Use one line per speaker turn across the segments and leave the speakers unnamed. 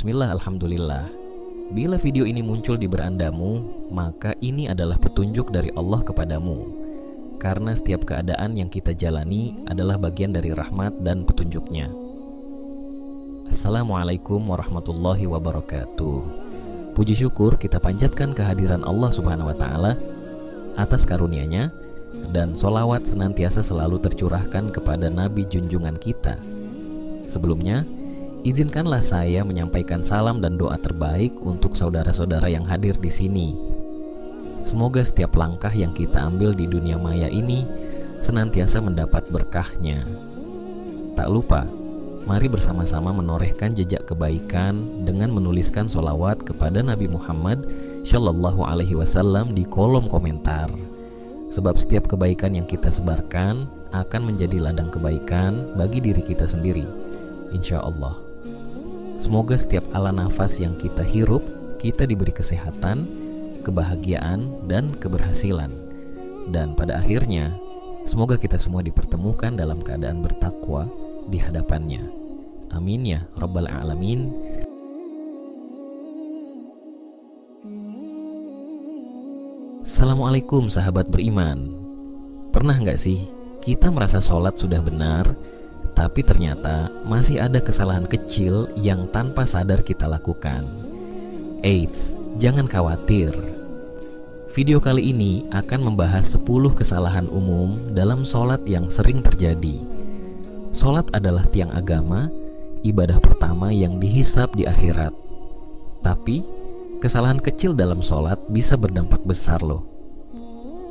Bismillah, alhamdulillah. Bila video ini muncul di berandamu, maka ini adalah petunjuk dari Allah kepadamu. Karena setiap keadaan yang kita jalani adalah bagian dari rahmat dan petunjuknya. Assalamualaikum warahmatullahi wabarakatuh. Puji syukur kita panjatkan kehadiran Allah subhanahu wa ta'ala atas karunia-Nya, dan solawat senantiasa selalu tercurahkan kepada Nabi junjungan kita. Sebelumnya, izinkanlah saya menyampaikan salam dan doa terbaik untuk saudara-saudara yang hadir di sini. Semoga setiap langkah yang kita ambil di dunia maya ini senantiasa mendapat berkahnya. Tak lupa, mari bersama-sama menorehkan jejak kebaikan dengan menuliskan solawat kepada Nabi Muhammad Shallallahu Alaihi Wasallam di kolom komentar. Sebab setiap kebaikan yang kita sebarkan akan menjadi ladang kebaikan bagi diri kita sendiri, insya Allah. Semoga setiap ala nafas yang kita hirup, kita diberi kesehatan, kebahagiaan, dan keberhasilan. Dan pada akhirnya, semoga kita semua dipertemukan dalam keadaan bertakwa di hadapannya. Amin ya Rabbal Alamin. Assalamualaikum sahabat beriman. Pernah nggak sih kita merasa sholat sudah benar, tapi ternyata masih ada kesalahan kecil yang tanpa sadar kita lakukan? Eits, jangan khawatir. Video kali ini akan membahas 10 kesalahan umum dalam sholat yang sering terjadi. Sholat adalah tiang agama, ibadah pertama yang dihisab di akhirat. Tapi, kesalahan kecil dalam sholat bisa berdampak besar loh.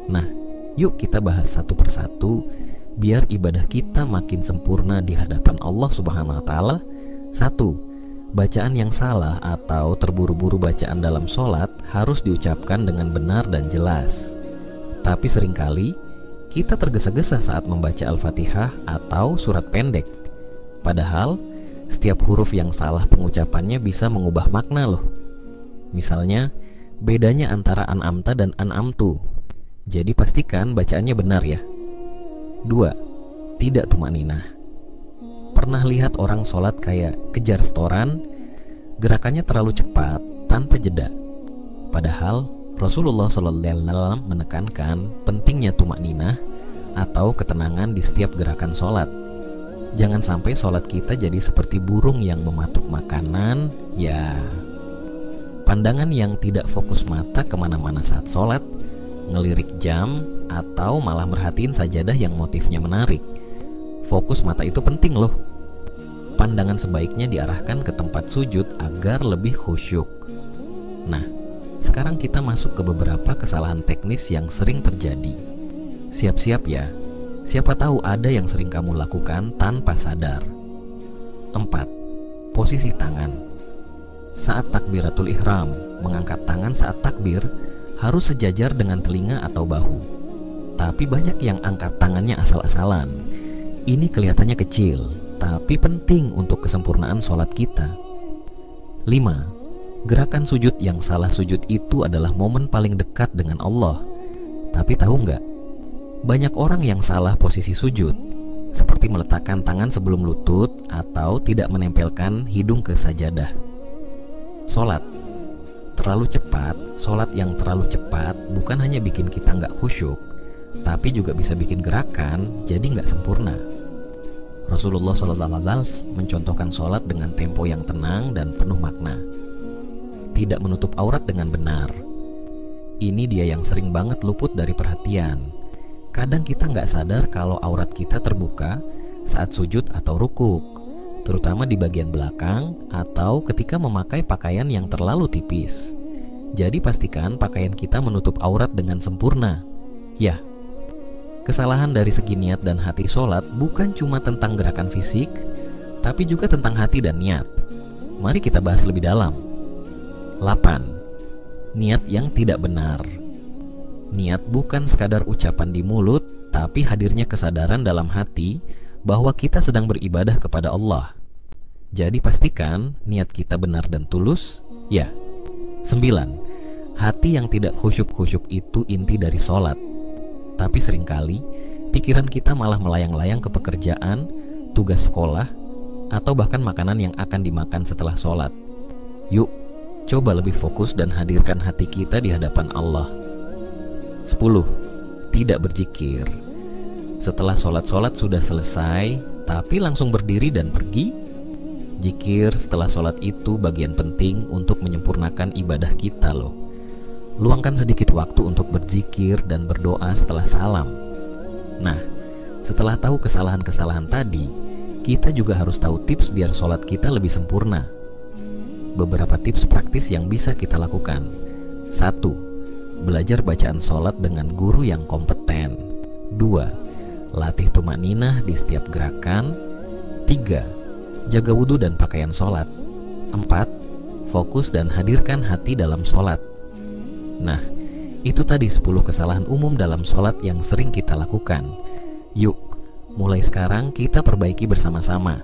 Nah, yuk kita bahas satu persatu biar ibadah kita makin sempurna di hadapan Allah subhanahu wa ta'ala. 1. Bacaan yang salah atau terburu-buru bacaan dalam sholat harus diucapkan dengan benar dan jelas. Tapi seringkali kita tergesa-gesa saat membaca Al-Fatihah atau surat pendek. Padahal setiap huruf yang salah pengucapannya bisa mengubah makna loh. Misalnya, bedanya antara an'amta dan an'amtu. Jadi pastikan bacaannya benar ya. 2. Tidak tumaninah. Pernah lihat orang sholat kayak kejar setoran, gerakannya terlalu cepat tanpa jeda. Padahal Rasulullah SAW menekankan pentingnya tumaninah atau ketenangan di setiap gerakan sholat. Jangan sampai sholat kita jadi seperti burung yang mematuk makanan. Ya, pandangan yang tidak fokus mata kemana-mana saat sholat, ngelirik jam, atau malah merhatiin sajadah yang motifnya menarik. Fokus mata itu penting loh. Pandangan sebaiknya diarahkan ke tempat sujud agar lebih khusyuk. Nah, sekarang kita masuk ke beberapa kesalahan teknis yang sering terjadi. Siap-siap ya, siapa tahu ada yang sering kamu lakukan tanpa sadar. 4. Posisi tangan. Saat takbiratul ihram, mengangkat tangan saat takbir harus sejajar dengan telinga atau bahu. Tapi banyak yang angkat tangannya asal-asalan. Ini kelihatannya kecil, tapi penting untuk kesempurnaan sholat kita. 5. Gerakan sujud yang salah sujud itu adalah momen paling dekat dengan Allah. Tapi tahu nggak? Banyak orang yang salah posisi sujud, seperti meletakkan tangan sebelum lutut atau tidak menempelkan hidung ke sajadah. Sholat yang terlalu cepat bukan hanya bikin kita nggak khusyuk, tapi juga bisa bikin gerakan jadi nggak sempurna. Rasulullah SAW mencontohkan sholat dengan tempo yang tenang dan penuh makna. Tidak menutup aurat dengan benar. Ini dia yang sering banget luput dari perhatian. Kadang kita nggak sadar kalau aurat kita terbuka saat sujud atau rukuk, terutama di bagian belakang atau ketika memakai pakaian yang terlalu tipis. Jadi pastikan pakaian kita menutup aurat dengan sempurna. Ya, kesalahan dari segi niat dan hati sholat bukan cuma tentang gerakan fisik, tapi juga tentang hati dan niat. Mari kita bahas lebih dalam. 8. Niat yang tidak benar. Niat bukan sekadar ucapan di mulut, tapi hadirnya kesadaran dalam hati bahwa kita sedang beribadah kepada Allah. Jadi pastikan niat kita benar dan tulus. Ya. 9. Hati yang tidak khusyuk-khusyuk itu inti dari sholat. Tapi seringkali pikiran kita malah melayang-layang ke pekerjaan, tugas sekolah, atau bahkan makanan yang akan dimakan setelah sholat. Yuk, coba lebih fokus dan hadirkan hati kita di hadapan Allah. 10. Tidak berzikir. Setelah sholat sudah selesai, tapi langsung berdiri dan pergi? Zikir setelah sholat itu bagian penting untuk menyempurnakan ibadah kita loh. Luangkan sedikit waktu untuk berzikir dan berdoa setelah salam. Nah, setelah tahu kesalahan-kesalahan tadi, kita juga harus tahu tips biar sholat kita lebih sempurna. Beberapa tips praktis yang bisa kita lakukan. 1. Belajar bacaan sholat dengan guru yang kompeten. 2. Latih tumaninah di setiap gerakan. 3. Jaga wudhu dan pakaian sholat. 4. Fokus dan hadirkan hati dalam sholat. Nah, itu tadi 10 kesalahan umum dalam sholat yang sering kita lakukan. Yuk, mulai sekarang kita perbaiki bersama-sama.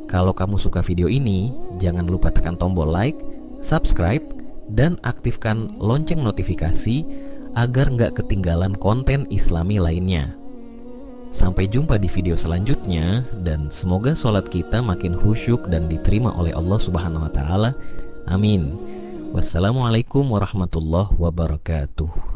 Kalau kamu suka video ini, jangan lupa tekan tombol like, subscribe, dan aktifkan lonceng notifikasi agar nggak ketinggalan konten Islami lainnya. Sampai jumpa di video selanjutnya, dan semoga sholat kita makin khusyuk dan diterima oleh Allah Subhanahu wa Ta'ala. Amin. Wassalamualaikum warahmatullahi wabarakatuh.